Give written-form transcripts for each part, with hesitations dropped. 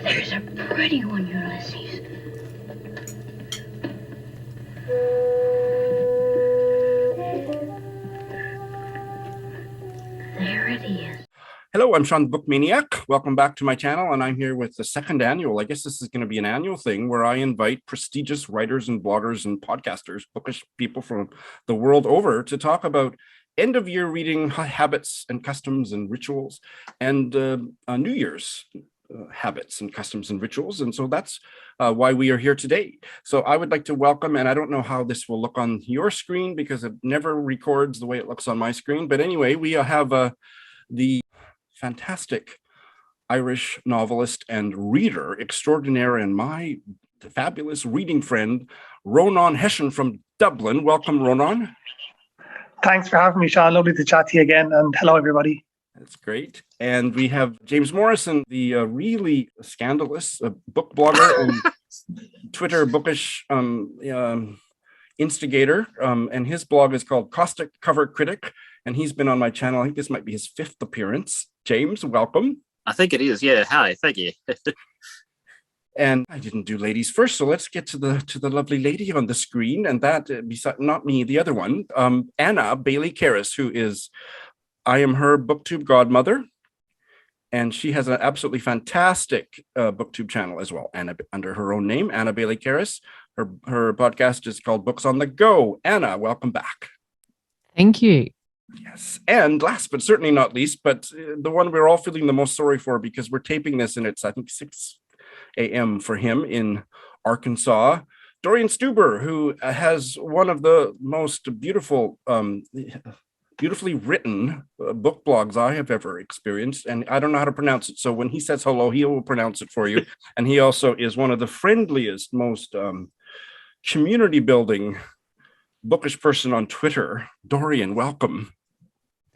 There's a pretty one, Ulysses. There it is. Hello, I'm Shawn the Book Maniac. Welcome back to my channel, and I'm here with the second annual. I guess this is going to be an annual thing where I invite prestigious writers and bloggers and podcasters, bookish people from the world over to talk about end-of-year reading habits and customs and rituals and New Year's habits and customs and rituals. And so that's why we are here today. So I would like to welcome, and I don't know how this will look on your screen because it never records the way it looks on my screen. But anyway, we have the fantastic Irish novelist and reader extraordinaire and my fabulous reading friend, Rónán Hession from Dublin. Welcome, Rónán. Thanks for having me, Shawn. Lovely to chat to you again. And hello, everybody. That's great. And we have James Morrison, the really scandalous book blogger and Twitter bookish instigator. And his blog is called Caustic Cover Critic. And he's been on my channel. I think this might be his 5th appearance. James, welcome. I think it is. Yeah. Hi. Thank you. And I didn't do ladies first, so let's get to the lovely lady on the screen, and that not me, the other one, Anna Baillie-Karas, who is, I am her booktube godmother, and she has an absolutely fantastic booktube channel as well, Anna, under her own name, Anna Baillie-Karas. Her podcast is called Books on the Go. Anna, welcome back. Thank you. Yes, and last but certainly not least, but the one we're all feeling the most sorry for because we're taping this and it's, I think, 6 a.m. for him in Arkansas, Dorian Stuber, who has one of the most beautifully written book blogs I have ever experienced, and I don't know how to pronounce it, so when he says hello, he will pronounce it for you. And he also is one of the friendliest, most community-building bookish person on Twitter. Dorian, welcome.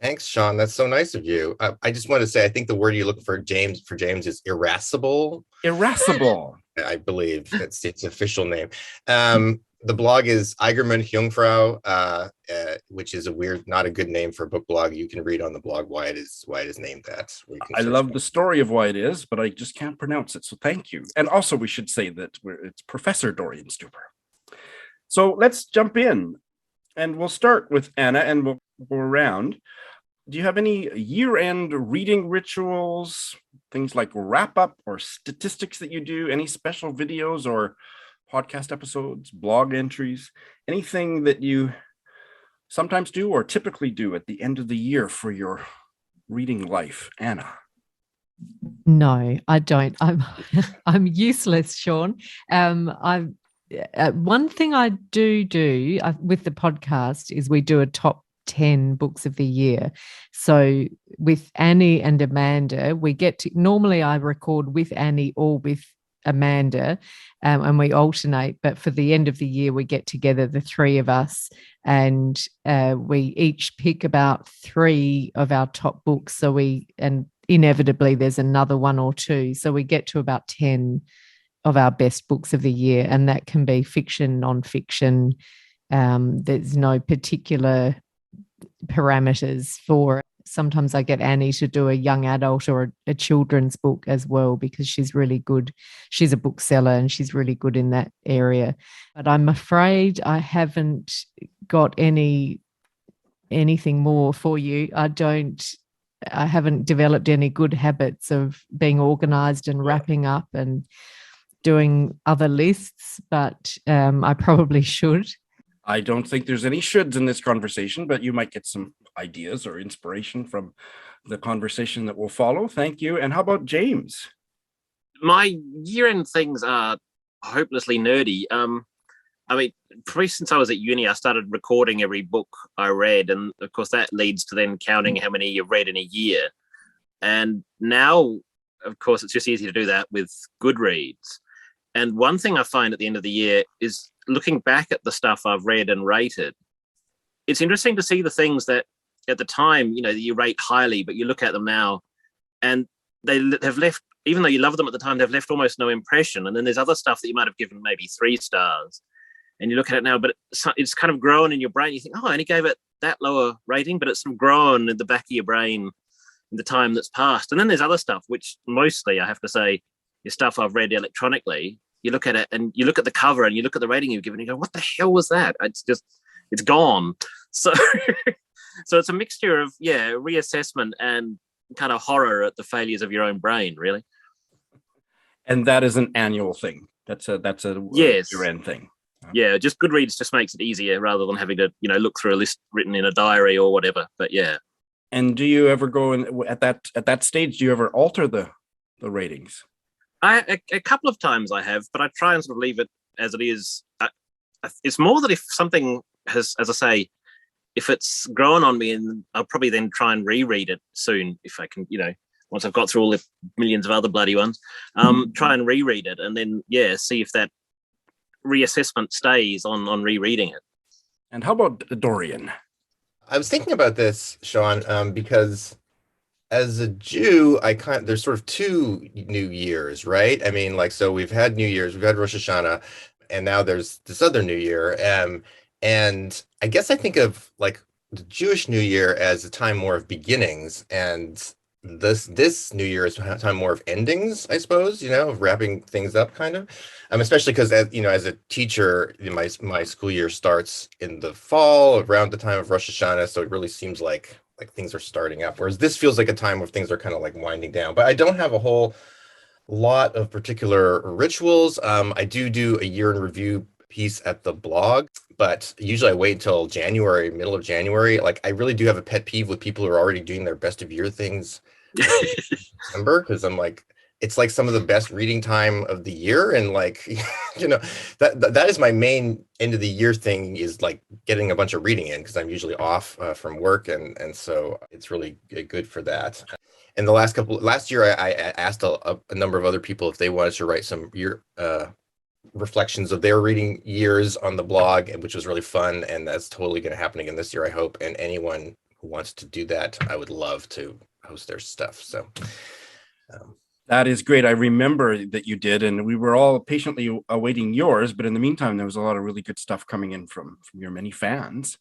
Thanks, Shawn. That's so nice of you. I just want to say, I think the word you look for James is irascible. Irascible. I believe that's its official name. The blog is Eigerman Jungfrau, which is not a good name for a book blog. You can read on the blog why it is named that. I love the story of why it is, but I just can't pronounce it. So thank you. And also we should say that it's Professor Dorian Stuber. So let's jump in, and we'll start with Anna, and we'll go around. Do you have any year-end reading rituals, things like wrap-up or statistics that you do, any special videos or podcast episodes, blog entries, anything that you sometimes do or typically do at the end of the year for your reading life? Anna? No, I don't. I'm useless, Shawn. One thing I do with the podcast is we do a top 10 books of the year. So with Annie and Amanda, normally I record with Annie or with Amanda, and we alternate, but for the end of the year we get together, the three of us, and we each pick about 3 of our top books. And inevitably there's another 1 or 2, so we get to about 10 of our best books of the year, and that can be fiction, non-fiction. There's no particular parameters for it. Sometimes I get Annie to do a young adult or a children's book as well, because she's really good. She's a bookseller and she's really good in that area. But I'm afraid I haven't got anything more for you. I haven't developed any good habits of being organized and wrapping up and doing other lists, but I probably should. I don't think there's any shoulds in this conversation, but you might get some ideas or inspiration from the conversation that will follow. Thank you. And how about James? My year-end things are hopelessly nerdy. Probably since I was at uni, I started recording every book I read. And of course, that leads to then counting how many you've read in a year. And now, of course, it's just easy to do that with Goodreads. And one thing I find at the end of the year is looking back at the stuff I've read and rated. It's interesting to see the things that at the time, that you rate highly, but you look at them now and they have left, even though you love them at the time, they've left almost no impression. And then there's other stuff that you might have given maybe 3 stars. And you look at it now, but it's kind of grown in your brain. You think, I only gave it that lower rating, but it's sort of grown in the back of your brain, in the time that's passed. And then there's other stuff, which mostly, I have to say, is stuff I've read electronically. You look at it and you look at the cover and you look at the rating you've given and you go, what the hell was that? It's gone. So, so it's a mixture of, reassessment and kind of horror at the failures of your own brain, really. And that is an annual thing. That's a yes. year-end thing. Yeah, just Goodreads just makes it easier rather than having to, look through a list written in a diary or whatever. But yeah. And do you ever go in at that stage? Do you ever alter the ratings? A couple of times I have, but I try and sort of leave it as it is. It's more that if something has, as I say, if it's grown on me, and I'll probably then try and reread it soon if I can, once I've got through all the millions of other bloody ones, try and reread it and then, see if that reassessment stays on rereading it. And how about Dorian? I was thinking about this, Shawn, because as a Jew, there's sort of two New Years, right? I mean, so we've had New Year's, we've had Rosh Hashanah, and now there's this other New Year. And I guess I think of the Jewish New Year as a time more of beginnings, and this New Year is a time more of endings, I suppose, of wrapping things up kind of. Especially because, as a teacher, my school year starts in the fall around the time of Rosh Hashanah. So it really seems like things are starting up, whereas this feels like a time where things are kind of winding down. But I don't have a whole lot of particular rituals. I do a year in review piece at the blog, but usually I wait until January, middle of January. I really do have a pet peeve with people who are already doing their best of year things in December, because I'm it's some of the best reading time of the year, and that is my main end of the year thing, is getting a bunch of reading in, because I'm usually off from work, and so it's really good for that. And last year I asked a number of other people if they wanted to write some year reflections of their reading years on the blog, which was really fun, and that's totally going to happen again this year, I hope. And anyone who wants to do that, I would love to host their stuff. So that is great. I remember that you did, and we were all patiently awaiting yours. But in the meantime, there was a lot of really good stuff coming in from your many fans,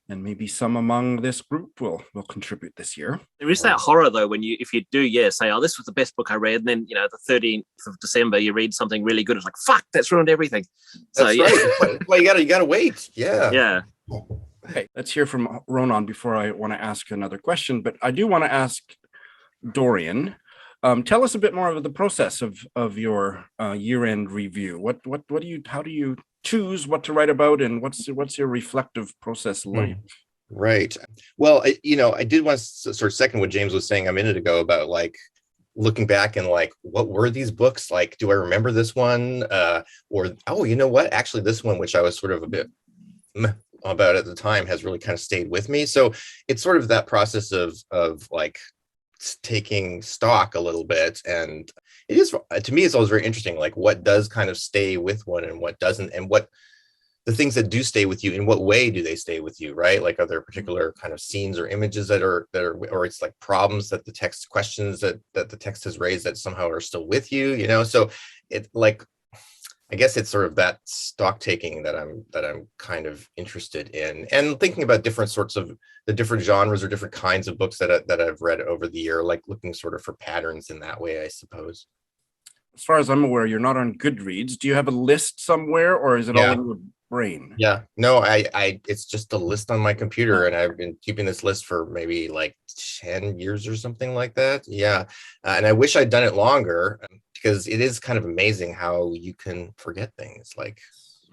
and maybe some among this group will contribute this year. There is that horror though, when if you do, say, oh, this was the best book I read, and then the 13th of December you read something really good. It's like, fuck, that's ruined everything. So that's right. Well, you gotta wait. Yeah. Okay, let's hear from Rónán before I want to ask another question. But I do want to ask Dorian. Tell us a bit more of the process of your year-end review. How do you choose what to write about, and what's your reflective process like? Right. Well, I did want to sort of second what James was saying a minute ago about looking back and what were these books? Do I remember this one? Or, oh, you know what? Actually, this one, which I was sort of a bit about at the time, has really kind of stayed with me. So it's sort of that process of taking stock a little bit, and it is, to me, it's always very interesting, what does kind of stay with one and what doesn't, and what the things that do stay with you, in what way do they stay with you, right? Are there particular kind of scenes or images that are or it's problems that the text, questions that the text has raised that somehow are still with you, so it I guess it's sort of that stock taking that I'm kind of interested in, and thinking about different sorts of the different genres or different kinds of books that I've read over the year, looking sort of for patterns in that way, I suppose. As far as I'm aware, you're not on Goodreads. Do you have a list somewhere, or is it all in your brain? Yeah, no, I it's just a list on my computer, and I've been keeping this list for maybe 10 years or something like that. Yeah, and I wish I'd done it longer, because it is kind of amazing how you can forget things.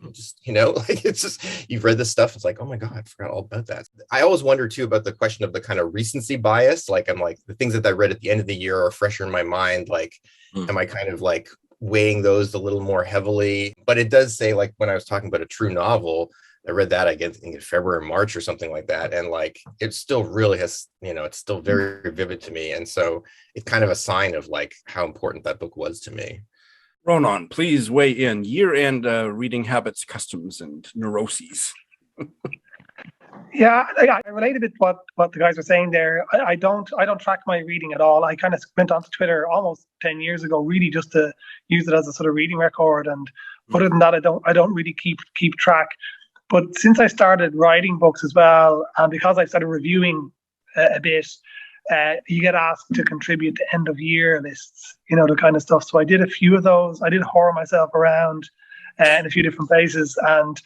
It's just, you've read this stuff, it's oh my God, I forgot all about that. I always wonder too about the question of the kind of recency bias. The things that I read at the end of the year are fresher in my mind. Am I kind of weighing those a little more heavily? But it does say, when I was talking about a true novel, I read that, I think in February or March or something like that. And it still really has, it's still very vivid to me. And so it's kind of a sign of how important that book was to me. Rónán, please weigh in. Year-end reading habits, customs, and neuroses. Yeah, I relate a bit to what the guys were saying there. I don't track my reading at all. I kind of went onto Twitter almost 10 years ago, really just to use it as a sort of reading record. And other than that, I don't really keep track. But since I started writing books as well, and because I started reviewing a bit, you get asked to contribute to end of year lists, the kind of stuff. So I did a few of those. I did whore myself around in a few different places, and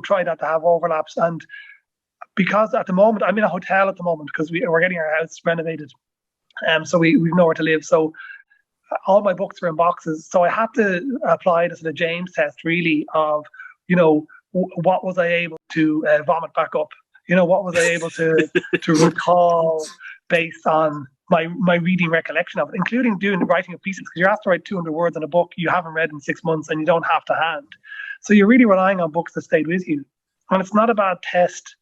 try not to have overlaps. And because at the moment I'm in a hotel at the moment because we're getting our house renovated, so we've nowhere to live. So all my books are in boxes. So I had to apply this sort of James test, really, of what was I able to vomit back up. What was I able to recall based on my reading recollection of it, including writing of pieces, because you're asked to write 200 words in a book you haven't read in 6 months and you don't have to hand. So you're really relying on books that stayed with you. And it's not a bad test.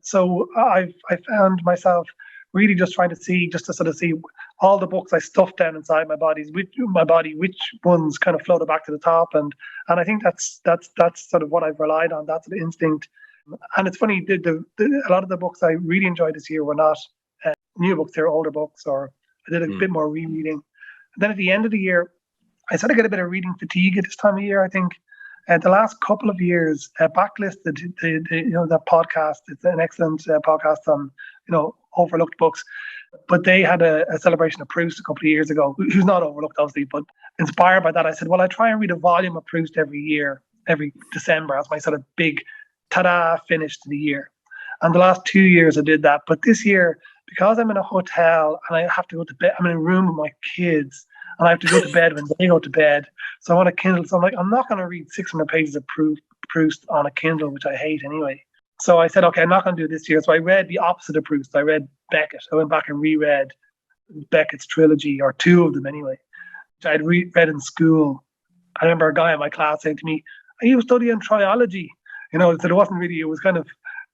So I found myself really just trying to sort of see all the books I stuffed down inside my body, which ones kind of floated back to the top. And I think that's sort of what I've relied on, that sort of instinct. And it's funny, a lot of the books I really enjoyed this year were not new books, they're older books, or I did a bit more rereading. And then at the end of the year, I sort of get a bit of reading fatigue at this time of year, I think. The last couple of years, Backlist, the podcast, it's an excellent podcast on, overlooked books. But they had a celebration of Proust a couple of years ago, who's not overlooked, obviously, but inspired by that, I said, well, I try and read a volume of Proust every year, every December, as my sort of big ta-da finish to the year. And the last 2 years I did that. But this year, because I'm in a hotel and I have to go to bed, I'm in a room with my kids and I have to go to bed when they go to bed. So I want a Kindle. So I'm like, I'm not going to read 600 pages of Proust on a Kindle, which I hate anyway. So I said, okay, I'm not going to do it this year. So I read the opposite of Proust. I read Beckett. I went back and reread Beckett's trilogy, or two of them anyway, which I'd read in school. I remember a guy in my class saying to me, are you studying trilogy? So it wasn't really, it was kind of,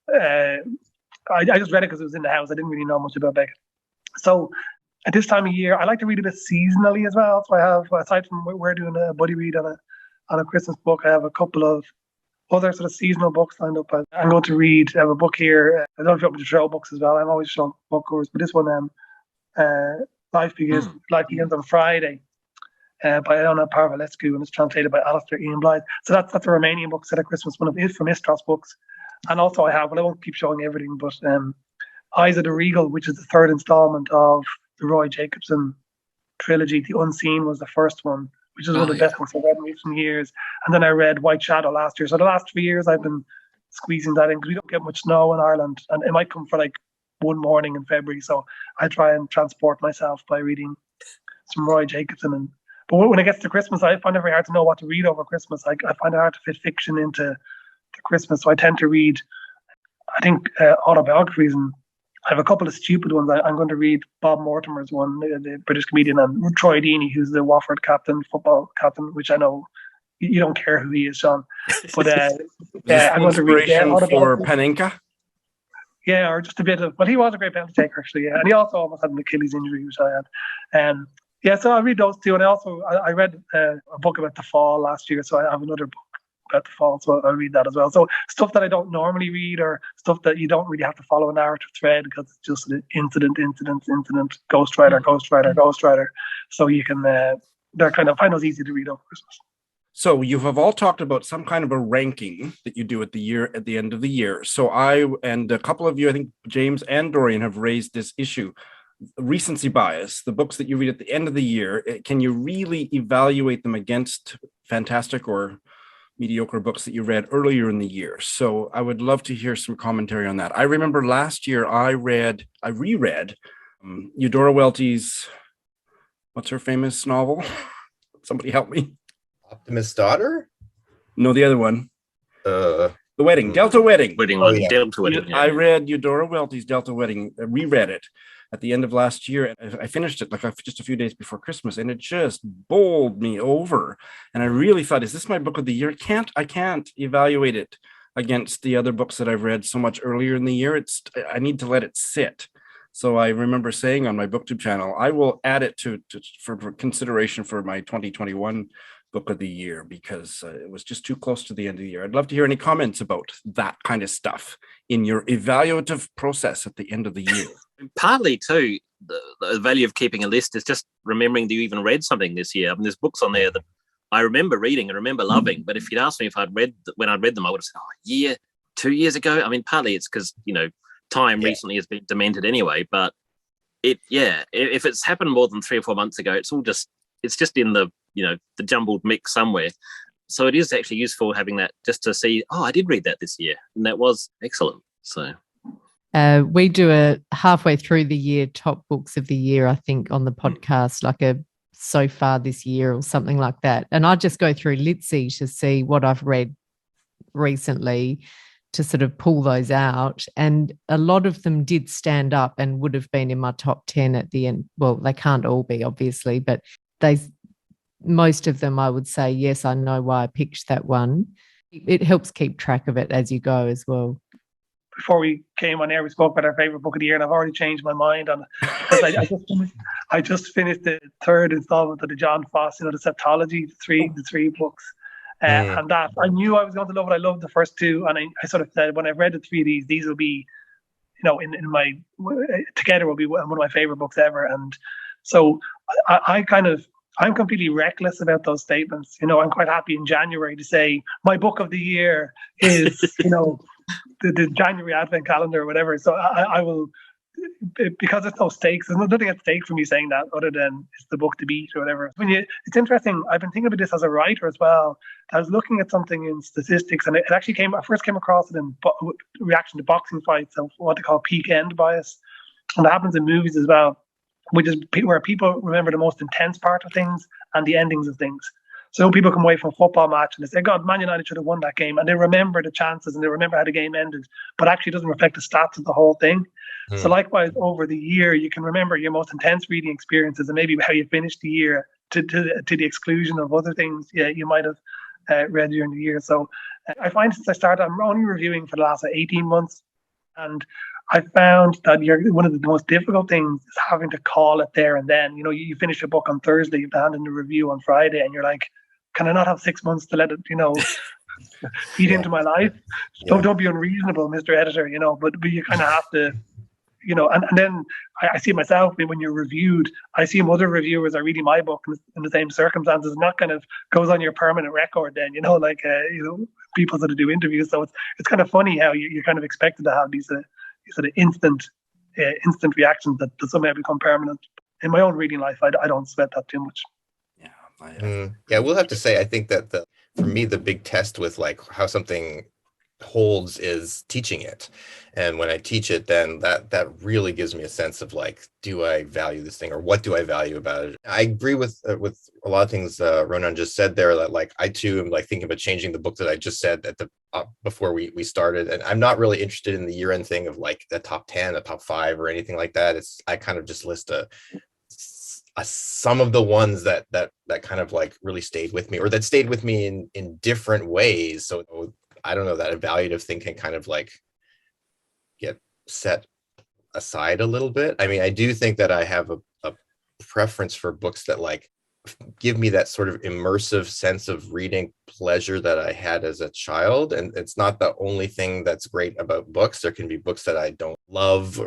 I just read it because it was in the house. I didn't really know much about Beckett. So at this time of year, I like to read a bit seasonally as well. So I have, aside from we're doing a buddy read on a Christmas book, I have a couple of other sort of seasonal books lined up. I'm going to read, I have a book here. I don't know if you want me to show books as well. I'm always showing book covers, but this one, Life Begins on Friday, by Ilona Parvalescu, and it's translated by Alistair Ian Blythe. So that's a Romanian book set at Christmas, one of from Istros books. And also I have, well, I won't keep showing everything, but Eyes of the Regal, which is the third installment of the Roy Jacobson trilogy. The Unseen was the first one, which is one of the best books I've read in recent years. And then I read White Shadow last year. So the last 3 years I've been squeezing that in because we don't get much snow in Ireland, and it might come for like one morning in February. So I try and transport myself by reading some Roy Jacobson. But when it gets to Christmas, I find it very hard to know what to read over Christmas. I find it hard to fit fiction into Christmas. So I tend to read, I think, autobiographies, and I have a couple of stupid ones. I'm going to read Bob Mortimer's one, the British comedian, and Troy Deeney, who's the Watford football captain, which I know you don't care who he is, Shawn. But I'm going to read for Panenka. Yeah, or just a bit of. Well, he was a great penalty taker, actually. Yeah, and he also almost had an Achilles injury, which I had. So I read those two, and I read a book about the fall last year, so I have another book about the fall, so I'll read that as well. So stuff that I don't normally read, or stuff that you don't really have to follow a narrative thread because it's just an incident, ghostwriter. So you can, they're kind of, I find those easy to read over Christmas. So you have all talked about some kind of a ranking that you do at the end of the year. So I and a couple of you, I think James and Dorian, have raised this issue. Recency bias, the books that you read at the end of the year, can you really evaluate them against fantastic or mediocre books that you read earlier in the year? So I would love to hear some commentary on that. I remember last year I reread Eudora Welty's, what's her famous novel? Somebody help me. Optimist's Daughter? No, the other one. The Wedding, Delta Wedding. Delta Wedding. I read Eudora Welty's Delta Wedding, reread it at the end of last year. I finished it just a few days before Christmas, and it just bowled me over. And I really thought, is this my book of the year? I can't evaluate it against the other books that I've read so much earlier in the year. I need to let it sit. So I remember saying on my BookTube channel, I will add it for consideration for my 2021 book of the year, because it was just too close to the end of the year. I'd love to hear any comments about that kind of stuff in your evaluative process at the end of the year. Partly too, the value of keeping a list is just remembering that you even read something this year. I mean, there's books on there that I remember reading and remember loving, but if you'd asked me if when I'd read them, I would have said, 2 years ago. I mean, partly it's because, time recently has been demented anyway, but if it's happened more than 3 or 4 months ago, it's just in the the jumbled mix somewhere. So it is actually useful having that just to see, I did read that this year and that was excellent. So we do a halfway through the year top books of the year, I think, on the podcast, like a so far this year or something like that. And I just go through Litzy to see what I've read recently to sort of pull those out. And a lot of them did stand up and would have been in my top 10 at the end. Well, they can't all be, obviously, but most of them I would say, yes, I know why I picked that one. It helps keep track of it as you go as well. Before we came on air, we spoke about our favorite book of the year, and I've already changed my mind on it. Because I just finished the third installment of the John Foss, the Septology, the three books. And that I knew I was going to love it. I loved the first two, and I sort of said when I've read the three of these will be, in my together will be one of my favorite books ever. And so I'm completely reckless about those statements. I'm quite happy in January to say my book of the year is, the January Advent calendar or whatever. So I will, because there's no stakes. There's nothing at stake for me saying that other than it's the book to beat or whatever. It's interesting. I've been thinking about this as a writer as well. I was looking at something in statistics, and it actually I first came across it in reaction to boxing fights of what they call peak end bias, and that happens in movies as well, which is where people remember the most intense part of things and the endings of things. So people come away from a football match and they say, God, Man United should have won that game. And they remember the chances and they remember how the game ended, but actually it doesn't reflect the stats of the whole thing. So likewise, over the year, you can remember your most intense reading experiences and maybe how you finished the year to the exclusion of other things you might have read during the year. So I find since I started, I'm only reviewing for the last 18 months. And I found that one of the most difficult things is having to call it there and then. You finish a book on Thursday, you hand in the review on Friday, and you're like, can I not have 6 months to let it, feed into my life? Don't be unreasonable, Mr. Editor, but you kind of have to, and then I see myself when you're reviewed, I see other reviewers are reading my book in the same circumstances, and that kind of goes on your permanent record then, people that do interviews. So it's kind of funny how you're kind of expected to have these sort of instant reactions that somehow become permanent. In my own reading life, I don't sweat that too much. Yeah, we'll have to say, I think that for me, the big test with like how something holds is teaching it. And when I teach it, then that really gives me a sense of like, do I value this thing or what do I value about it? I agree with a lot of things Rónán just said there, that like I too am like thinking about changing the book that I just said at the before we started. And I'm not really interested in the year-end thing of like the top 10, the top 5 or anything like that. I kind of just list some of the ones that kind of like really stayed with me, or that stayed with me in different ways. So I don't know, that evaluative thing can kind of like get set aside a little bit. I mean, I do think that I have a preference for books that like give me that sort of immersive sense of reading pleasure that I had as a child. And it's not the only thing that's great about books. There can be books that I don't love,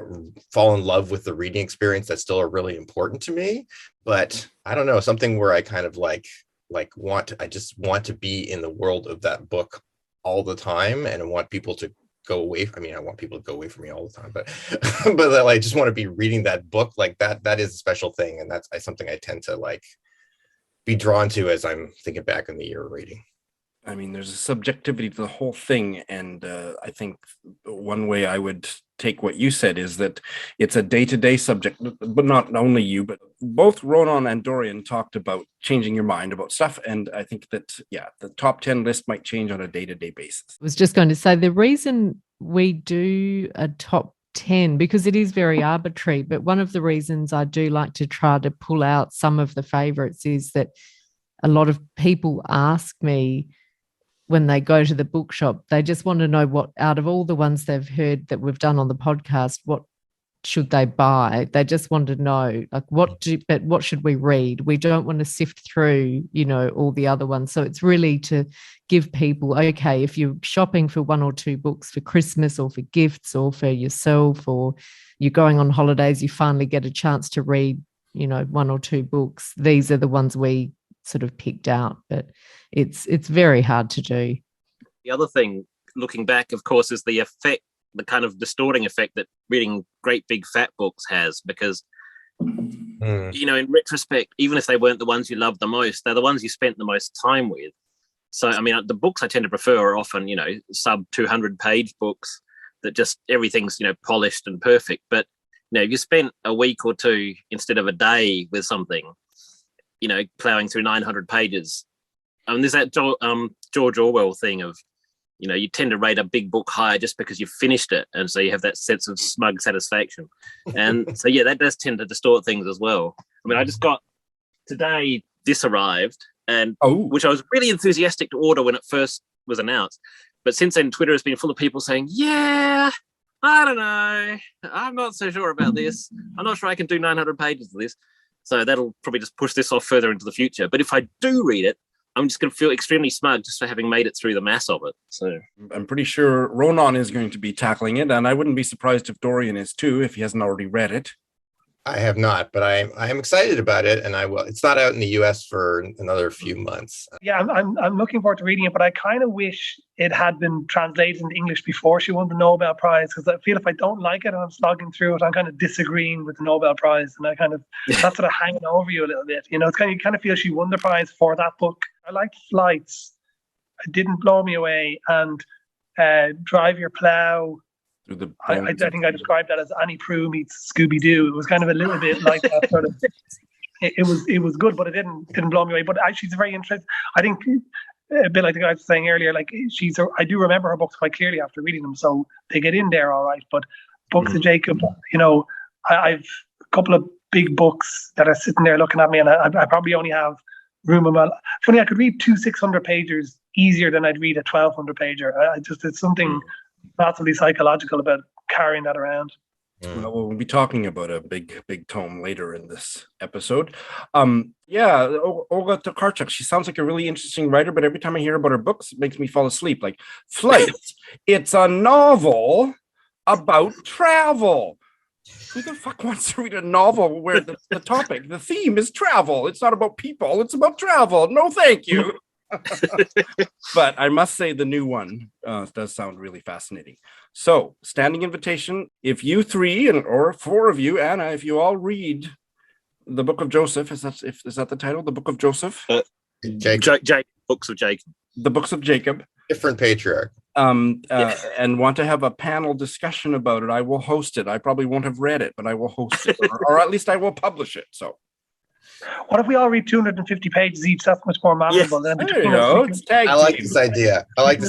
fall in love with the reading experience that still are really important to me. But I don't know, something where I kind of I just want to be in the world of that book all the time, and I want people to go away. I want people to go away from me all the time, but I just want to be reading that book like that. That is a special thing, and that's something I tend to like be drawn to as I'm thinking back on the year of reading. I mean, there's a subjectivity to the whole thing, and I think one way I would take what you said is that it's a day-to-day subject, but not only you, but both Rónán and Dorian talked about changing your mind about stuff, and I think that, the top 10 list might change on a day-to-day basis. I was just going to say, the reason we do a top 10, because it is very arbitrary, but one of the reasons I do like to try to pull out some of the favourites is that a lot of people ask me when they go to the bookshop, they just want to know what, out of all the ones they've heard that we've done on the podcast, what should they buy? They just want to know, like, what should we read? We don't want to sift through, all the other ones. So it's really to give people, okay, if you're shopping for 1 or 2 books for Christmas or for gifts or for yourself, or you're going on holidays, you finally get a chance to read, 1 or 2 books. These are the ones we sort of picked out, but it's very hard to do. The other thing, looking back, of course, is the effect, the kind of distorting effect that reading great big fat books has, because You know, in retrospect, even if they weren't the ones you loved the most, they're the ones you spent the most time with. So, I mean, the books I tend to prefer are often, you know, sub 200 page books that just everything's, you know, polished and perfect. But, you know, if you spent a week or two instead of a day with something, you know, plowing through 900 pages. I mean, there's that George Orwell thing of, you know, you tend to rate a big book higher just because you've finished it. And so you have that sense of smug satisfaction. And so, yeah, that does tend to distort things as well. I mean, I just got today, this arrived, and which I was really enthusiastic to order when it first was announced. But since then, Twitter has been full of people saying, yeah, I don't know. I'm not so sure about this. I'm not sure I can do 900 pages of this. So that'll probably just push this off further into the future. But if I do read it, I'm just going to feel extremely smug just for having made it through the mass of it. So I'm pretty sure Ronan is going to be tackling it, and I wouldn't be surprised if Dorian is too, if he hasn't already read it. I have not, but I am excited about it, and I will. It's not out in the US for another few months. Yeah, I'm looking forward to reading it, but I kind of wish it had been translated into English before she won the Nobel Prize, because I feel if I don't like it and I'm slogging through it, I'm kind of disagreeing with the Nobel Prize, and that's sort of hanging over you a little bit. You know, you kind of feel she won the prize for that book. I liked Flights. It didn't blow me away, and Drive Your Plow. I think I described that as Annie Prue meets Scooby-Doo. It was kind of a little bit like that sort of. It was good, but it didn't blow me away. But she's very interesting. I think a bit like the guy was saying earlier. Like I do remember her books quite clearly after reading them, so they get in there all right. But Books of Jacob, you know, I've a couple of big books that are sitting there looking at me, and I probably only have room in my. Funny, I could read 2 600 pagers easier than I'd read a 1200 pager. It's something massively psychological about carrying that around. Well, we'll be talking about a big tome later in this episode. Olga Tokarczuk, she sounds like a really interesting writer, but every time I hear about her books, it makes me fall asleep. Like Flights, it's a novel about travel. Who the fuck wants to read a novel where the topic, the theme is travel? It's not about people, it's about travel. No, thank you. But I must say the new one does sound really fascinating. So, standing invitation, if you three or 4 of you, Anna, if you all read the Book of Joseph, is that the title? The Book of Joseph? Jacob. Books of Jacob. The Books of Jacob. Different patriarch. And want to have a panel discussion about it, I will host it. I probably won't have read it, but I will host it, or at least I will publish it. So. What if we all read 250 pages each? That's much more manageable. Yes. There you go. I like this idea. Like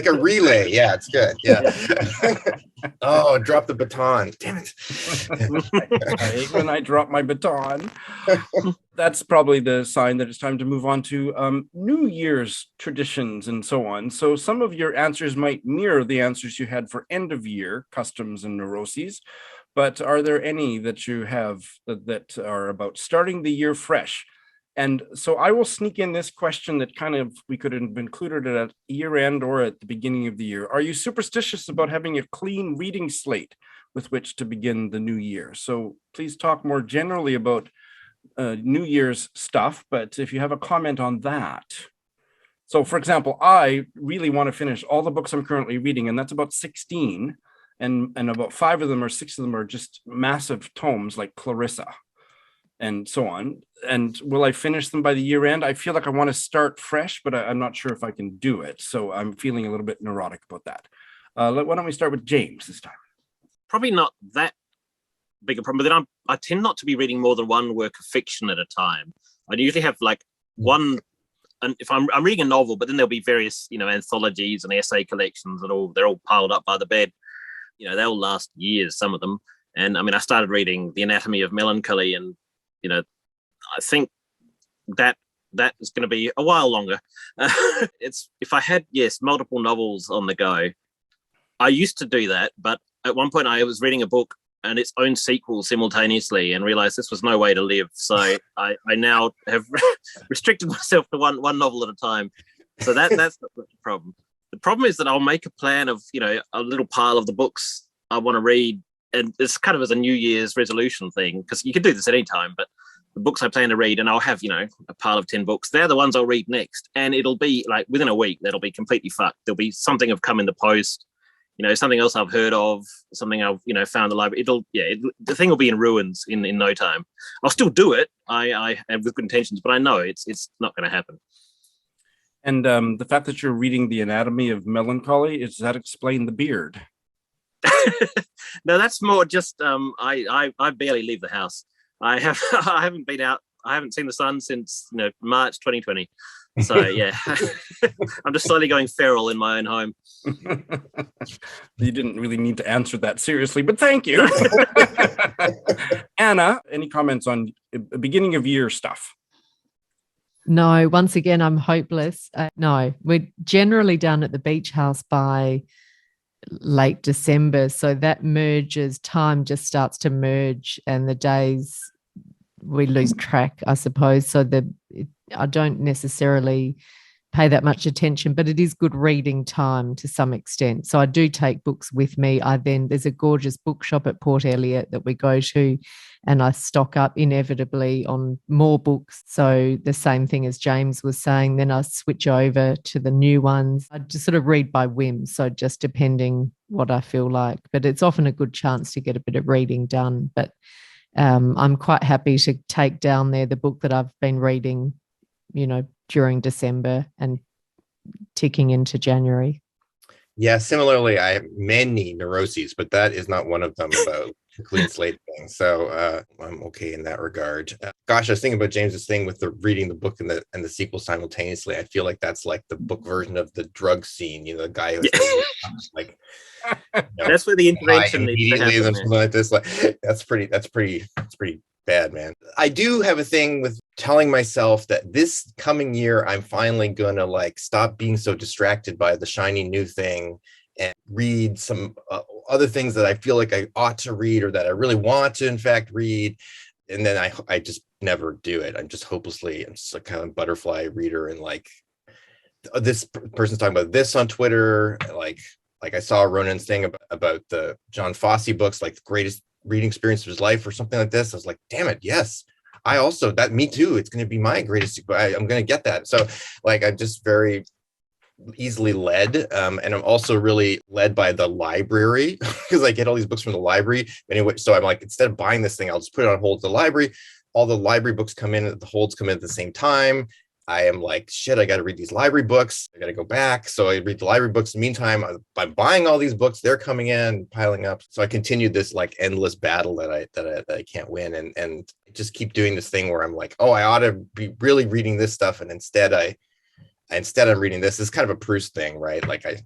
a relay. Yeah, it's good. Yeah. Oh, drop the baton. Damn it. I hate when I drop my baton. That's probably the sign that it's time to move on to New Year's traditions and so on. So some of your answers might mirror the answers you had for end of year customs and neuroses. But are there any that you have that are about starting the year fresh? And so I will sneak in this question that kind of we could have included it at year end or at the beginning of the year. Are you superstitious about having a clean reading slate with which to begin the new year? So please talk more generally about New Year's stuff, but if you have a comment on that. So for example, I really want to finish all the books I'm currently reading, and that's about 16. And about 5 of them or 6 of them are just massive tomes like Clarissa and so on. And will I finish them by the year end? I feel like I want to start fresh, but I'm not sure if I can do it. So I'm feeling a little bit neurotic about that. Why don't we start with James this time? Probably not that big a problem, but then I tend not to be reading more than one work of fiction at a time. I usually have like one, and if I'm reading a novel, but then there'll be various, you know, anthologies and essay collections and they're all piled up by the bed. You know, they'll last years, some of them. And I mean, I started reading The Anatomy of Melancholy, and, you know, I think that is going to be a while longer. If I had, multiple novels on the go, I used to do that. But at one point I was reading a book and its own sequel simultaneously and realized this was no way to live. So I now have restricted myself to one novel at a time. So that's not the problem. The problem is that I'll make a plan of, you know, a little pile of the books I want to read. And it's kind of as a New Year's resolution thing, because you can do this at any time, but the books I plan to read, and I'll have, you know, a pile of 10 books. They're the ones I'll read next. And it'll be like within a week, that'll be completely fucked. There'll be something have come in the post. something else I've heard of, something I've found in the library. The thing will be in ruins in no time. I'll still do it. I have with good intentions, but I know it's not going to happen. And the fact that you're reading The Anatomy of Melancholy, does that explain the beard? No, that's more just I barely leave the house. I haven't been out. I haven't seen the sun since March 2020. So yeah, I'm just slowly going feral in my own home. You didn't really need to answer that seriously, but thank you. Anna, any comments on beginning of year stuff? No, once again, I'm hopeless. No, we're generally down at the beach house by late December. So that merges, time just starts to merge, and the days we lose track, I suppose. So I don't necessarily pay that much attention, but it is good reading time to some extent. So I do take books with me. There's a gorgeous bookshop at Port Elliot that we go to, and I stock up inevitably on more books. So the same thing as James was saying, then I switch over to the new ones. I just sort of read by whim, so just depending what I feel like. But it's often a good chance to get a bit of reading done. But I'm quite happy to take down there the book that I've been reading, during December and ticking into January. Yeah, similarly, I have many neuroses, but that is not one of them about the clean slate thing. So I'm okay in that regard. Gosh, I was thinking about James's thing with the reading the book and the sequel simultaneously. I feel like that's like the book version of the drug scene. The guy who's like. That's where the intervention needs to happen. Something like this. That's pretty bad, man. I do have a thing with telling myself that this coming year, I'm finally gonna stop being so distracted by the shiny new thing and read some other things that I feel like I ought to read or that I really want to, in fact, read. And then I just never do it. I'm just a kind of butterfly reader, and this person's talking about this on Twitter, like I saw Ronan's thing about the John Fosse books, the greatest reading experience of his life or something like this. I was like, damn it, yes. I also, me too. It's going to be my greatest. I'm going to get that. So I'm just very easily led. And I'm also really led by the library because I get all these books from the library. Anyway, so I'm instead of buying this thing, I'll just put it on hold at the library. All the library books come in, the holds come in at the same time. I am shit, I got to read these library books. I got to go back. So I read the library books. In the meantime, I'm buying all these books. They're coming in, piling up. So I continue this endless battle that I can't win. And just keep doing this thing where I'm I ought to be really reading this stuff. And instead I'm reading this. It's kind of a Proust thing, right? I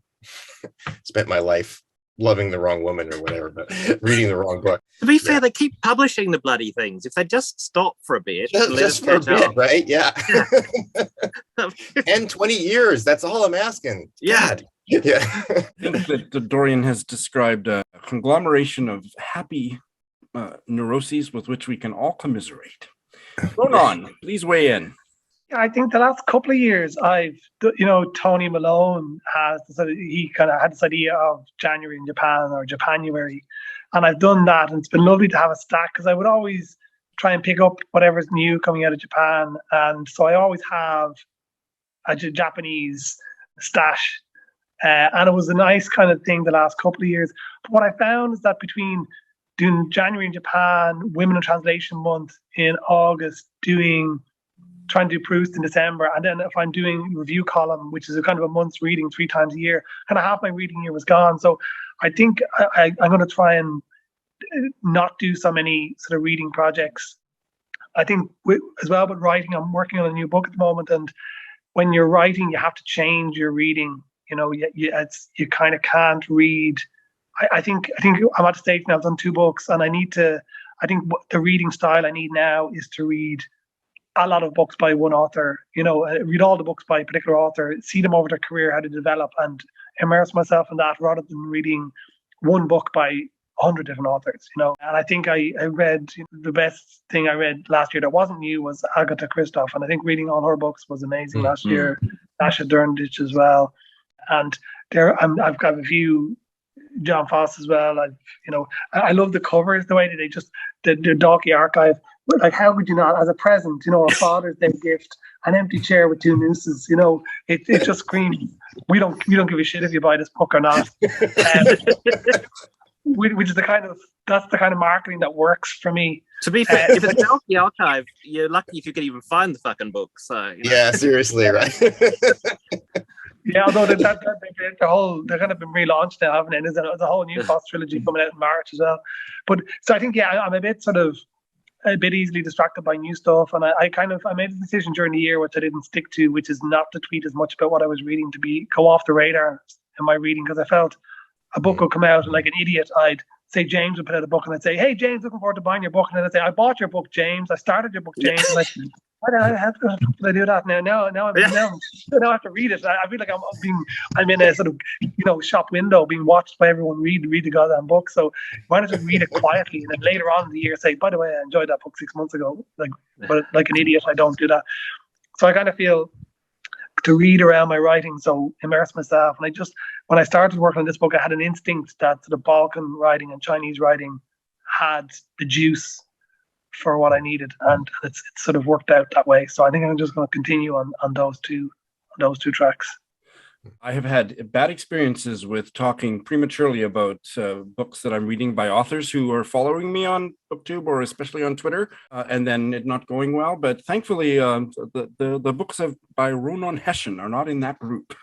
spent my life loving the wrong woman or whatever, but reading the wrong book. To be fair, they keep publishing the bloody things. If they just stop for a bit. Just for a bit, right? Yeah. 10, 20 years. That's all I'm asking. Yeah. God. Yeah. I think that Dorian has described a conglomeration of happy neuroses with which we can all commiserate. Rónán, please weigh in. Yeah, I think the last couple of years, Tony Malone he kind of had this idea of January in Japan or Japanuary, and I've done that, and it's been lovely to have a stack because I would always try and pick up whatever's new coming out of Japan, and so I always have a Japanese stash, and it was a nice kind of thing the last couple of years. But what I found is that between doing January in Japan, Women in Translation Month in August, trying to do Proust in December, and then if I'm doing review column, which is a kind of a month's reading 3 times a year, kind of half my reading year was gone. So I think I'm going to try and not do so many sort of reading projects. I think as well with writing, I'm working on a new book at the moment, and when you're writing, you have to change your reading. You kind of can't read. I think I'm at a stage now. I've done 2 books, and I think the reading style I need now is to read a lot of books by one author, read all the books by a particular author, see them over their career, how to develop, and immerse myself in that rather than reading one book by 100 different authors, And I think I read, the best thing I read last year that wasn't new was Agatha Christoph. And I think reading all her books was amazing last year. Dasha Derndich as well. And I've got a few John Fosse as well. I love the covers, the way that they just, the Dalkey archive, like, how could you not, as a present, a Father's Day gift, an empty chair with 2 nooses, it just screams, we don't give a shit if you buy this book or not. Which is that's the kind of marketing that works for me. To be fair, if it's out the archive, you're lucky if you could even find the fucking book. So yeah, seriously, right? Yeah, although they're kind of been relaunched now, haven't they? And there's a whole new Frost trilogy coming out in March as well. But so I think, I'm a bit easily distracted by new stuff, and I made a decision during the year which I didn't stick to, which is not to tweet as much about what I was reading, to go off the radar in my reading, because I felt a book would come out and, like an idiot, I'd say James would put out a book and I'd say, hey James, looking forward to buying your book, and then I'd say, I bought your book, James, I started your book, James. And why did I have to do that now? Now I have to read it. I feel like I'm in a sort of shop window being watched by everyone read the goddamn book. So why not just read it quietly and then later on in the year say, by the way, I enjoyed that book 6 months ago. But like an idiot, I don't do that. So I kind of feel to read around my writing, so immerse myself. And when I started working on this book, I had an instinct that sort of Balkan writing and Chinese writing had the juice for what I needed, and it's sort of worked out that way. So I think I'm just going to continue on those two tracks. I have had bad experiences with talking prematurely about books that I'm reading by authors who are following me on BookTube or especially on Twitter, and then it not going well. But thankfully, the books by Rónán Hession are not in that group.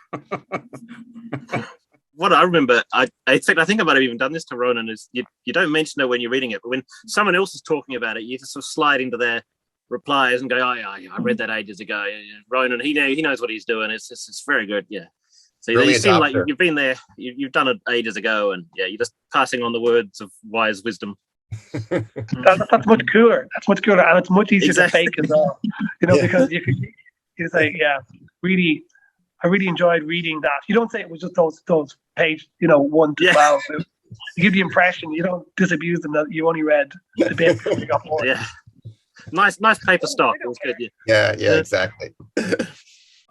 What I remember, I think I might have even done this to Ronan, is you don't mention it when you're reading it, but when someone else is talking about it, you just sort of slide into their replies and go, oh, yeah, I read that ages ago. Ronan, he knows what he's doing. It's very good, yeah. So you seem like you've been there, you've done it ages ago, and yeah, you're just passing on the words of wise wisdom. That's much cooler. That's much cooler, and it's much easier to fake as well. Because you say, yeah, really, I really enjoyed reading that. You don't say it was just those page, 1 to 12. You give the impression, you don't disabuse them that you only read the bit before you got bored. Yeah, nice paper stock. It was good. Yeah, exactly.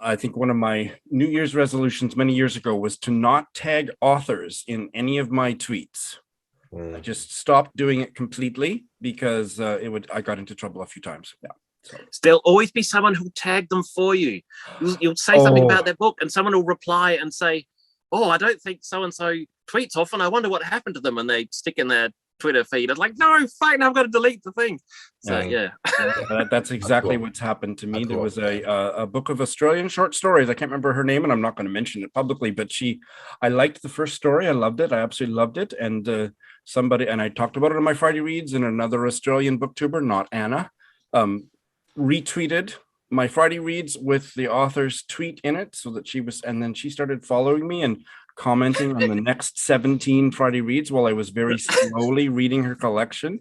I think one of my New Year's resolutions many years ago was to not tag authors in any of my tweets. I just stopped doing it completely because I got into trouble a few times. Yeah. So. There'll always be someone who'll tag them for you. You'll say something about their book, and someone will reply and say, "Oh, I don't think so and so tweets often. I wonder what happened to them." And they stick in their Twitter feed. It's like, no, fine, I've got to delete the thing. So yeah. That's exactly what's happened to me. There was a book of Australian short stories. I can't remember her name, and I'm not going to mention it publicly, but I liked the first story. I loved it. I absolutely loved it. And I talked about it in my Friday Reads, and another Australian booktuber, not Anna, retweeted my Friday Reads with the author's tweet in it, so that and then she started following me and commenting on the next 17 Friday Reads while I was very slowly reading her collection.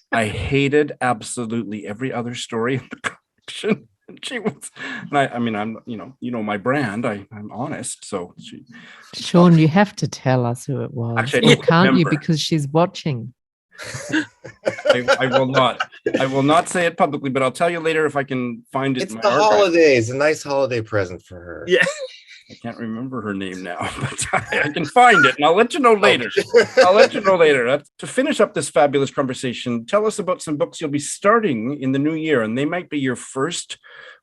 I hated absolutely every other story in the collection. She was, and I'm, my brand. I'm honest. So Shawn, you have to tell us who it was. Actually, can't you? Because she's watching. I will not. I will not say it publicly, but I'll tell you later if I can find it. It's the holidays, a nice holiday present for her. Yeah. I can't remember her name now, but I can find it, and I'll let you know later. To finish up this fabulous conversation, tell us about some books you'll be starting in the new year, and they might be your first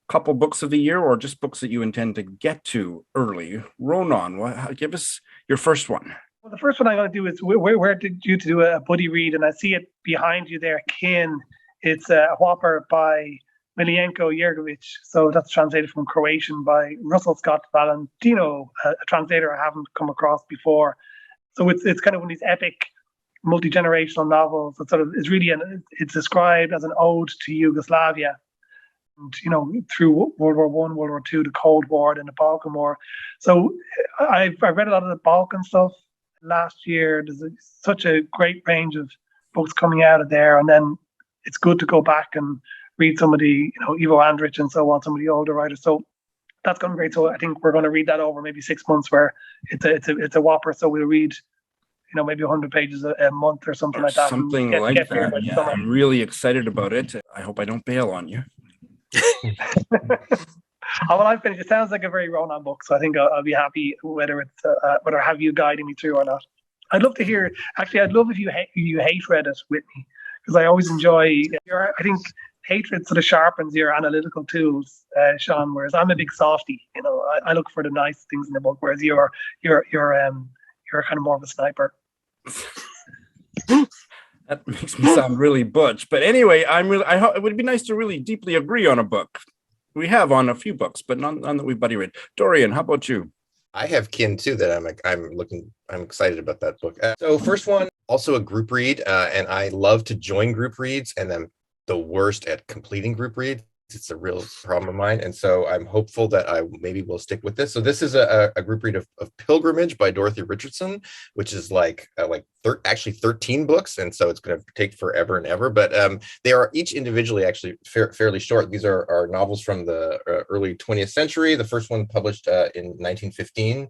couple books of the year, or just books that you intend to get to early. Rónán, give us your first one. Well, the first one I'm going to do is where did you do a buddy read, and I see it behind you there, Kin. It's a whopper by Miljenko Jergović. So that's translated from Croatian by Russell Scott Valentino, a translator I haven't come across before. So it's kind of one of these epic multi-generational novels that sort of is really it's described as an ode to Yugoslavia. And, through World War I, World War II, the Cold War, and the Balkan War. So I read a lot of the Balkan stuff last year. There's such a great range of books coming out of there, and then it's good to go back and read some of the, Ivo Andrić and so on, some of the older writers. So that's going great. So I think we're going to read that over maybe 6 months, where it's a whopper. So we'll read, maybe 100 pages a month or something like that. Something like that. Yeah, I'm really excited about it. I hope I don't bail on you. Well, I finished. It sounds like a very Rónán book, so I think I'll be happy whether I have you guiding me through or not. I'd love to hear. Actually, I'd love if you hate read it with me, because I always enjoy. I think hatred sort of sharpens your analytical tools, Shawn. Whereas I'm a big softie. You know, I look for the nice things in the book, whereas you're kind of more of a sniper. That makes me sound really butch. But anyway, it would be nice to really deeply agree on a book. We have on a few books, but none that we've buddy read. Dorian, how about you? I have kin too that I'm excited about that book. So first one, also a group read, and I love to join group reads, and I'm the worst at completing group reads. It's a real problem of mine, and so I'm hopeful that I maybe will stick with this. So this is a group read of Pilgrimage by Dorothy Richardson, which is actually 13 books, and so it's going to take forever and ever. But they are each individually actually fairly short. These are novels from the early 20th century. The first one published in 1915.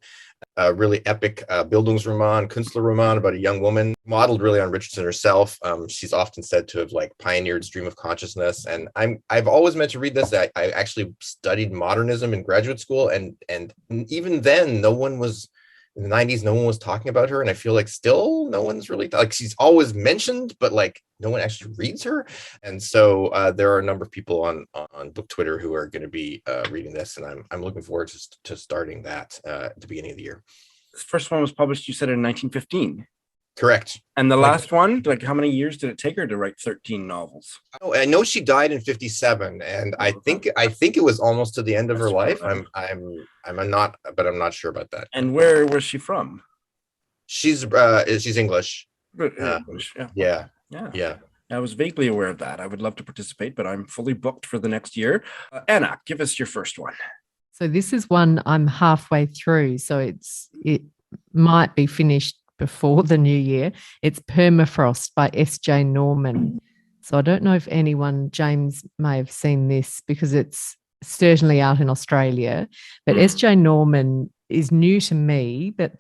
A really epic Bildungsroman, Künstlerroman about a young woman, modeled really on Richardson herself. She's often said to have pioneered stream of consciousness, and I've always meant to read this. I actually studied modernism in graduate school, and even then, no one was in the 90s. No one was talking about her, and I feel like still no one's really she's always mentioned, but no one actually reads her. And so there are a number of people on book Twitter who are going to be reading this, and I'm looking forward to starting that at the beginning of the year. This first one was published, you said, in 1915. Correct. And the last one, how many years did it take her to write 13 novels? Oh, I know she died in 57, and I think it was almost to the end of her life. I'm not sure about that. And where was she from? She's English. English, Yeah. I was vaguely aware of that. I would love to participate, but I'm fully booked for the next year. Anna, give us your first one. So this is one I'm halfway through, so it might be finished before the new year. It's Permafrost by S.J. Norman. So I don't know if James may have seen this because it's certainly out in Australia, but S.J. Norman is new to me, but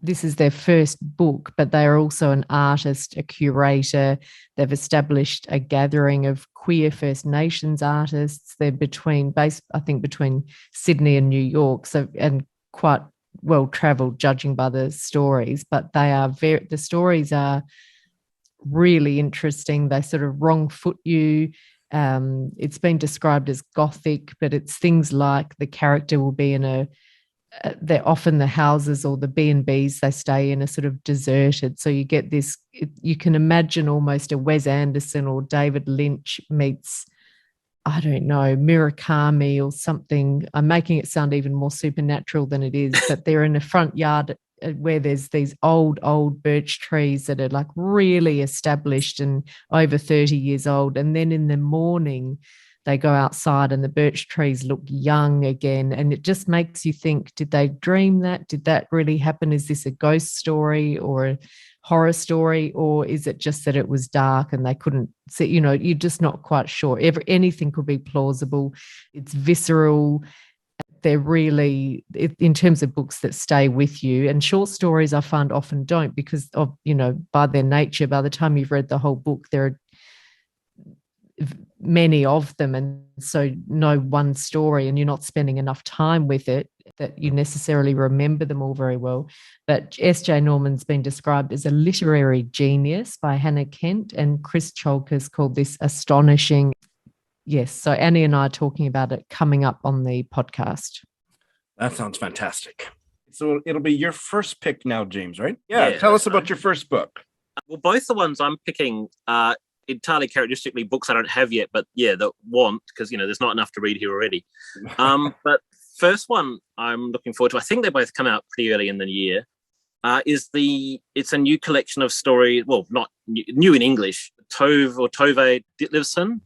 this is their first book, but they are also an artist, a curator. They've established a gathering of queer First Nations artists. They're based, I think, between Sydney and New York, and quite well traveled judging by the stories, but the stories are really interesting. They sort of wrong foot you. It's been described as gothic, but it's things like the character will be they're often the houses or the B&Bs they stay in are sort of deserted. So you get this, you can imagine almost a Wes Anderson or David Lynch meets, I don't know, Murakami or something. I'm making it sound even more supernatural than it is, but they're in a front yard where there's these old birch trees that are really established and over 30 years old. And then in the morning, they go outside and the birch trees look young again. And it just makes you think, did they dream that? Did that really happen? Is this a ghost story or a horror story? Or is it just that it was dark and they couldn't see, you're just not quite sure. Anything could be plausible. It's visceral. They're really, in terms of books that stay with you, and short stories I find often don't because of, by their nature, by the time you've read the whole book, there are many of them, and so no one story, and you're not spending enough time with it that you necessarily remember them all very well. But S.J. Norman's been described as a literary genius by Hannah Kent, and Chris Cholker's called this astonishing. Yes, so Annie and I are talking about it coming up on the podcast. That sounds fantastic. So it'll be your first pick now, James, right? Yeah, tell us about your first book. Well, both the ones I'm picking are entirely characteristically books I don't have yet, but that want, because there's not enough to read here already. But first one I'm looking forward to, I think they both come out pretty early in the year, it's a new collection of stories, well, not new in English, Tove Ditlevsen,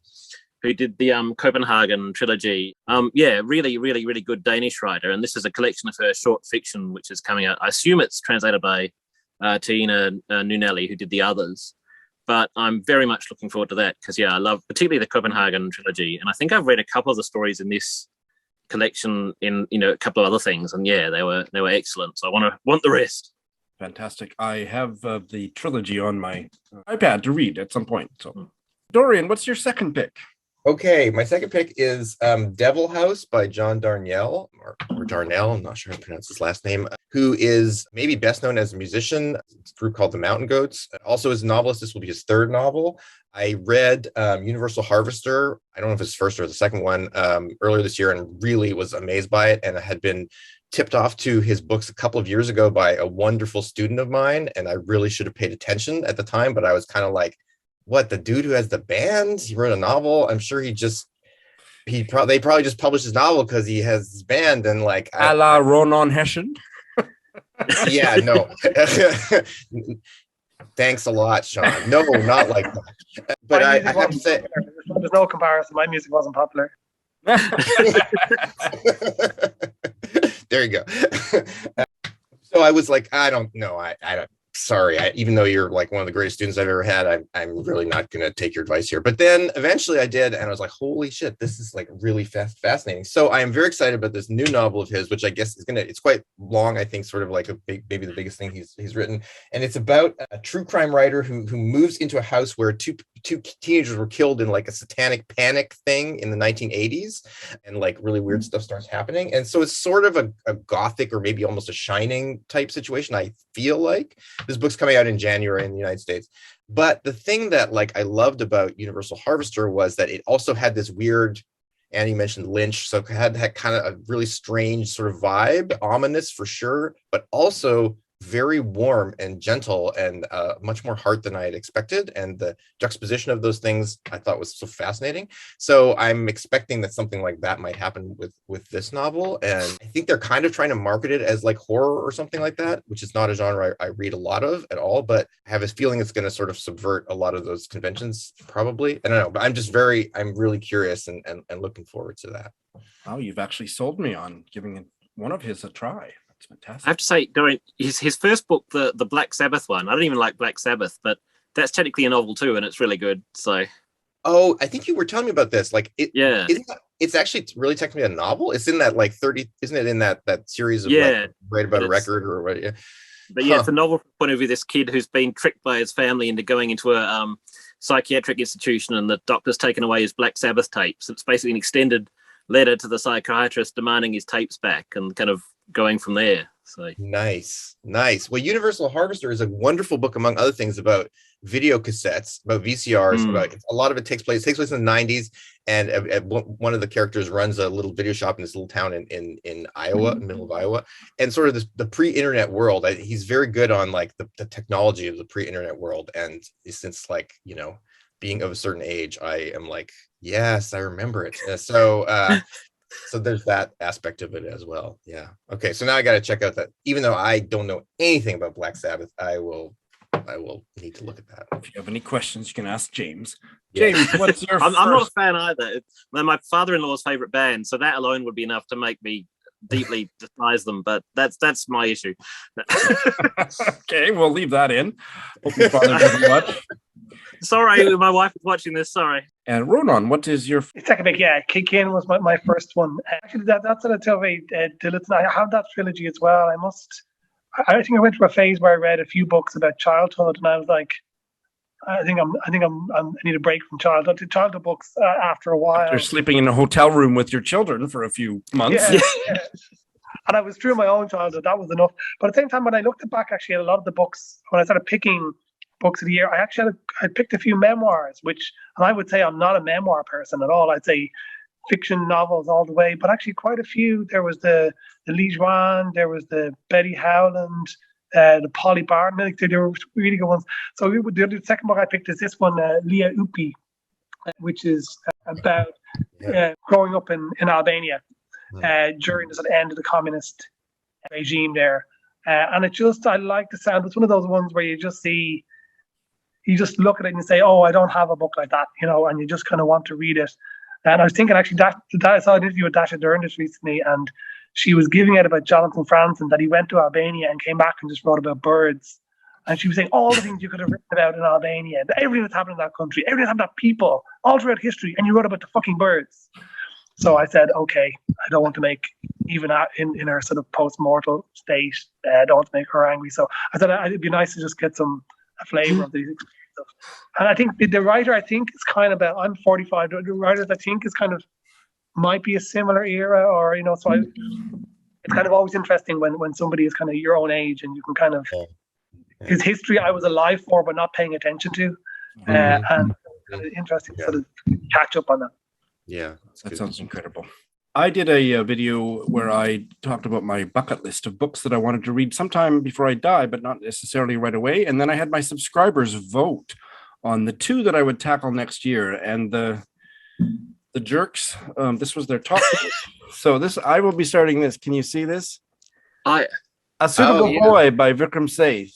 who did the Copenhagen trilogy. Really, really, really good Danish writer. And this is a collection of her short fiction, which is coming out. I assume it's translated by Tina Nunelli, who did the others. But I'm very much looking forward to that because, I love particularly the Copenhagen trilogy. And I think I've read a couple of the stories in this collection in, a couple of other things. And they were excellent. So I want the rest. Fantastic. I have the trilogy on my iPad to read at some point. So, Dorian, what's your second pick? Okay, my second pick is Devil House by John Darnielle, or Darnielle, I'm not sure how to pronounce his last name, who is maybe best known as a musician. It's a group called the Mountain Goats. Also as a novelist, this will be his third novel. I read Universal Harvester, I don't know if it's the first or the second one, earlier this year, and really was amazed by it. And I had been tipped off to his books a couple of years ago by a wonderful student of mine, and I really should have paid attention at the time, but I was kind of like, what, the dude who has the band, he wrote a novel? I'm sure they probably just published his novel because he has his band, and like a la Rónán Hession. Yeah, no. Thanks a lot, Shawn. No, not like that. But I have to say, there's no comparison. My music wasn't popular. There you go. So I was like, I don't know. I don't. Sorry, even though you're like one of the greatest students I've ever had, I'm really not going to take your advice here. But then eventually I did, and I was like, holy shit, this is like really fascinating. So I am very excited about this new novel of his, which I guess it's quite long, I think, sort of like maybe the biggest thing he's written. And it's about a true crime writer who moves into a house where two teenagers were killed in like a satanic panic thing in the 1980s, and like really weird stuff starts happening. And so it's sort of a gothic or maybe almost a Shining type situation, I feel like. This book's coming out in January in the United States. But the thing that like I loved about Universal Harvester was that it also had this weird, Annie mentioned Lynch, so it had kind of a really strange sort of vibe, ominous for sure, but also very warm and gentle, and much more heart than I had expected. And the juxtaposition of those things I thought was so fascinating. So I'm expecting that something like that might happen with this novel. And I think they're kind of trying to market it as like horror or something like that, which is not a genre I read a lot of at all, but I have a feeling it's going to sort of subvert a lot of those conventions probably. I don't know, but I'm really curious and looking forward to that. Oh, you've actually sold me on giving one of his a try. It's fantastic. I have to say, Dorian, his first book, the Black Sabbath one, I don't even like Black Sabbath, but that's technically a novel too, and it's really good. So, oh, I think you were telling me about this. Like, it's actually really technically a novel. It's in that like 30, isn't it? In that series of like, write about a record or what? Yeah. But yeah, it's a novel from the point of view of this kid who's been tricked by his family into going into a psychiatric institution, and the doctor's taken away his Black Sabbath tapes. It's basically an extended letter to the psychiatrist demanding his tapes back, and kind of going from there. So nice. Well, Universal Harvester is a wonderful book, among other things, about video cassettes, about VCRs. About a lot of it takes place in the 90s, and one of the characters runs a little video shop in this little town in Iowa, middle of Iowa, and sort of the pre-internet world. He's very good on like the technology of the pre-internet world, and since like being of a certain age, I am like, yes, I remember it. So there's that aspect of it as well. Yeah. Okay. So now I got to check out that. Even though I don't know anything about Black Sabbath, I will need to look at that. If you have any questions, you can ask James. Yeah. James, what's your? I'm not a fan either. It's my father-in-law's favorite band, so that alone would be enough to make me deeply despise them. But that's my issue. Okay, we'll leave that in. Hope your father doesn't watch. Sorry, my wife is watching this. Sorry. And Rónán, what is your second pick? Yeah, Kin was my first one. Actually, that's a Tove Ditlevsen. I have that trilogy as well. I think I went through a phase where I read a few books about childhood, and I was like, I need a break from childhood books after a while. You're sleeping in a hotel room with your children for a few months. Yeah. And I was through my own childhood. That was enough. But at the same time, when I looked back, actually, at a lot of the books, when I started picking books of the year, I picked a few memoirs, and I would say I'm not a memoir person at all. I'd say fiction novels all the way, but actually quite a few. There was the Li Juan, there was the Betty Howland, the Polly Barton. They were really good ones. So the second book I picked is this one, Lia Upi, which is about growing up in Albania during the sort of end of the communist regime there. And I like the sound. It's one of those ones where you just look at it and say, oh, I don't have a book like that, and you just kind of want to read it. And I was thinking, actually, that I saw an interview with Dasha Dernish recently, and she was giving it about Jonathan Franzen, that he went to Albania and came back and just wrote about birds. And she was saying all the things you could have written about in Albania, everything that's happened in that country, everything that's happened to people, all throughout history, and you wrote about the fucking birds. So I said, okay, I don't want to make, even in her sort of post-mortal state, I don't want to make her angry. So I thought it'd be nice to just get a flavour of these experiences. stuff. And I think the writer, I think, is kind of I'm 45. The writers, I think, is kind of might be a similar era, or So it's kind of always interesting when somebody is kind of your own age and you can kind of his history I was alive for but not paying attention to, and kind of interesting to sort of catch up on that. Yeah, that sounds incredible. I did a video where I talked about my bucket list of books that I wanted to read sometime before I die, but not necessarily right away. And then I had my subscribers vote on the 2 that I would tackle next year. And the jerks, this was their top. So I will be starting this. Can you see this? A Suitable Boy by Vikram Seth.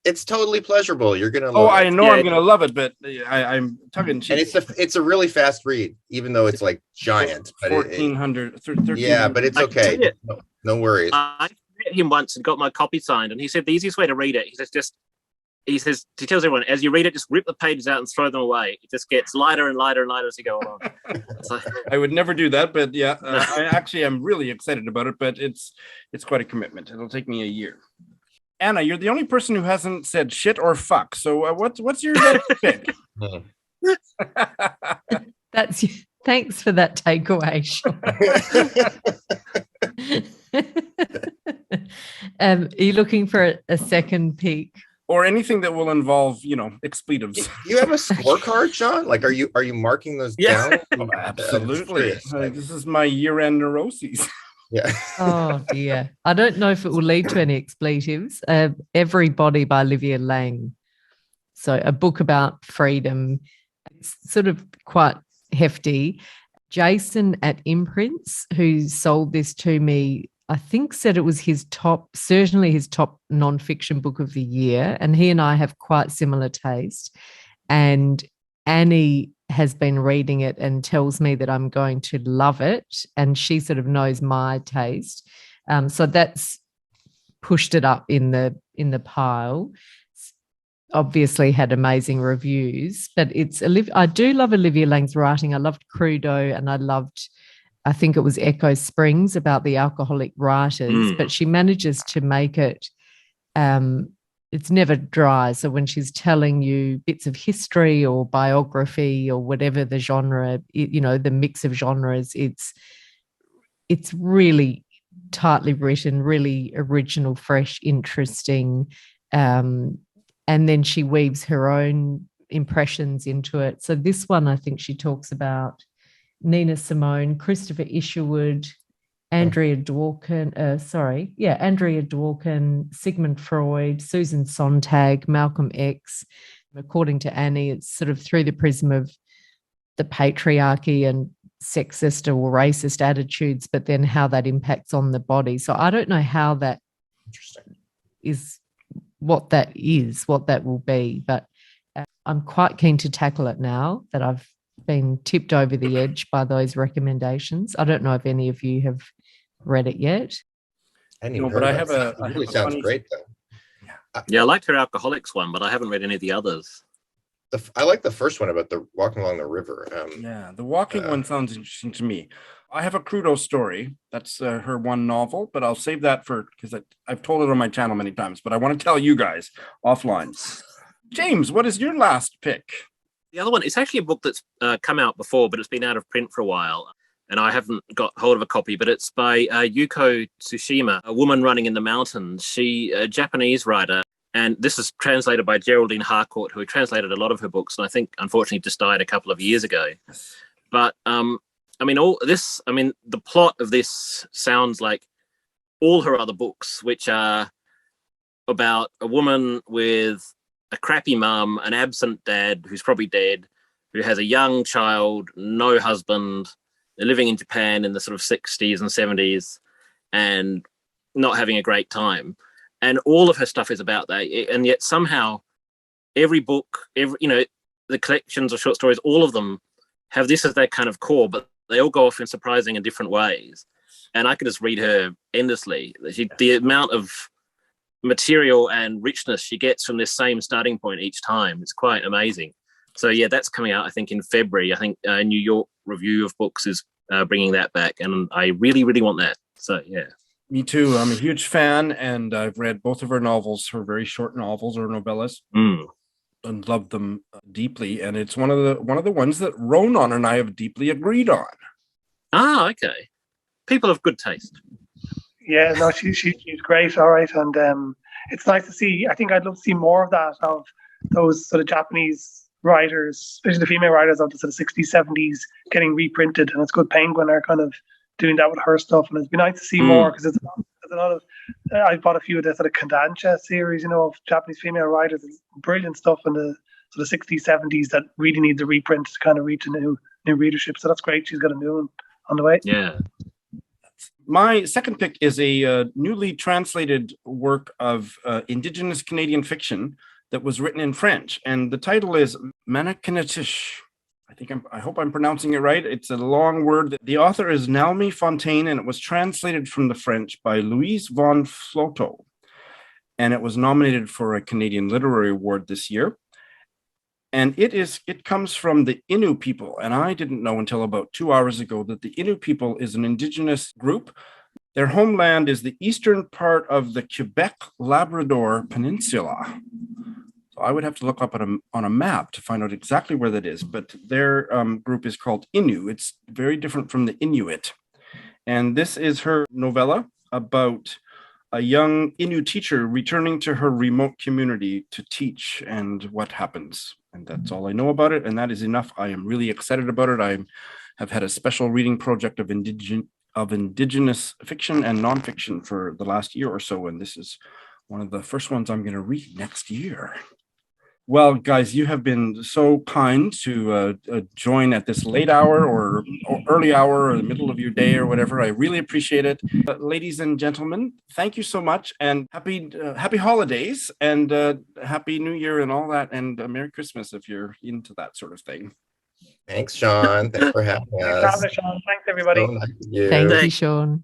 It's totally pleasurable. You're gonna love it. I know I'm gonna love it, but I'm tongue cheek. And it's a really fast read, even though it's like giant. 1,400. Yeah, but it's okay. No worries. I met him once and got my copy signed, and he said the easiest way to read it, he tells everyone, as you read it, just rip the pages out and throw them away. It just gets lighter and lighter and lighter as you go along. So, I would never do that, but I'm really excited about it, but it's quite a commitment. It'll take me a year. Anna, you're the only person who hasn't said shit or fuck. So what's your next pick? Thanks for that takeaway, Shawn. Are you looking for a second pick? Or anything that will involve, expletives. You have a scorecard, Shawn? Like, are you marking those down? Oh, absolutely. This is my year-end neuroses. Yeah. Oh dear. I don't know if it will lead to any expletives. Everybody by Olivia Laing. So a book about freedom. It's sort of quite hefty. Jason at Imprints, who sold this to me, I think said it was certainly his top nonfiction book of the year. And he and I have quite similar taste. And Annie has been reading it and tells me that I'm going to love it. And she sort of knows my taste. So that's pushed it up in the pile. It's obviously had amazing reviews, but I do love Olivia Laing's writing. I loved Crudo, and I think it was Echo Springs about the alcoholic writers, but she manages to make it, it's never dry. So when she's telling you bits of history or biography or whatever the genre, the mix of genres, it's really tightly written, really original, fresh, interesting. And then she weaves her own impressions into it. So this one, I think she talks about Nina Simone, Christopher Isherwood, Andrea Dworkin, Sigmund Freud, Susan Sontag, Malcolm X. According to Annie, it's sort of through the prism of the patriarchy and sexist or racist attitudes, but then how that impacts on the body. So I don't know how that is, what that will be, but I'm quite keen to tackle it now that I've been tipped over the edge by those recommendations. I don't know if any of you have read it yet. But I have it really sounds great though. Yeah, I liked her Alcoholics one, but I haven't read any of the others. I like the first one about the walking along the river. The walking one sounds interesting to me. I have a Crudo story. That's her one novel, but I'll save that because I've told it on my channel many times, but I want to tell you guys offline. James, what is your last pick? The other one, it's actually a book that's come out before, but it's been out of print for a while, and I haven't got hold of a copy, but it's by Yūko Tsushima, A Woman Running in the Mountains. She, a Japanese writer, and this is translated by Geraldine Harcourt, who translated a lot of her books, and I think, unfortunately, just died a couple of years ago. But, the plot of this sounds like all her other books, which are about a woman with a crappy mum, an absent dad who's probably dead, who has a young child, no husband, they're living in Japan in the sort of 60s and 70s and not having a great time. And all of her stuff is about that. And yet somehow every book, the collections of short stories, all of them have this as their kind of core, but they all go off in surprising and different ways. And I could just read her endlessly. The amount of material and richness she gets from this same starting point each time, it's quite amazing. So yeah, that's coming out I think in February. I think New York Review of Books is bringing that back, and I really want that. So yeah, me too. I'm a huge fan, and I've read both of her novels, her very short novels or novellas. love them deeply, and it's one of the ones that Rónán and I have deeply agreed on. Ah, okay. People of good taste. Yeah, no, she's great. All right, and it's nice to see. I think I'd love to see more of that, of those sort of Japanese writers, especially the female writers of the sort of 60s, 70s, getting reprinted. And it's good Penguin are kind of doing that with her stuff, and it'd be nice to see more, because there's a lot of I've bought a few of the sort of Kodansha series, of Japanese female writers. It's brilliant stuff in the sort of 60s, 70s that really need the reprint to kind of reach a new readership. So that's great. She's got a new one on the way. Yeah. My second pick is a newly translated work of Indigenous Canadian fiction that was written in French, and the title is Manikanetish. I hope I'm pronouncing it right. It's a long word. The author is Naomi Fontaine, and it was translated from the French by Luise von Flotow, and it was nominated for a Canadian Literary Award this year. And it comes from the Innu people, and I didn't know until about 2 hours ago that the Innu people is an Indigenous group. Their homeland is the eastern part of the Quebec-Labrador Peninsula. So I would have to look up on a map to find out exactly where that is, but their group is called Innu. It's very different from the Inuit. And this is her novella about a young Innu teacher returning to her remote community to teach and what happens. And that's all I know about it, and that is enough. I am really excited about it. I have had a special reading project of Indigenous fiction and nonfiction for the last year or so, and this is one of the first ones I'm going to read next year. Well, guys, you have been so kind to join at this late hour or early hour or the middle of your day or whatever. I really appreciate it. Ladies and gentlemen, thank you so much, and happy holidays and Happy New Year and all that, and Merry Christmas if you're into that sort of thing. Thanks, Shawn. Thanks for having us. Thanks, Shawn. Thanks, everybody. So nice of you. Thank you, Shawn.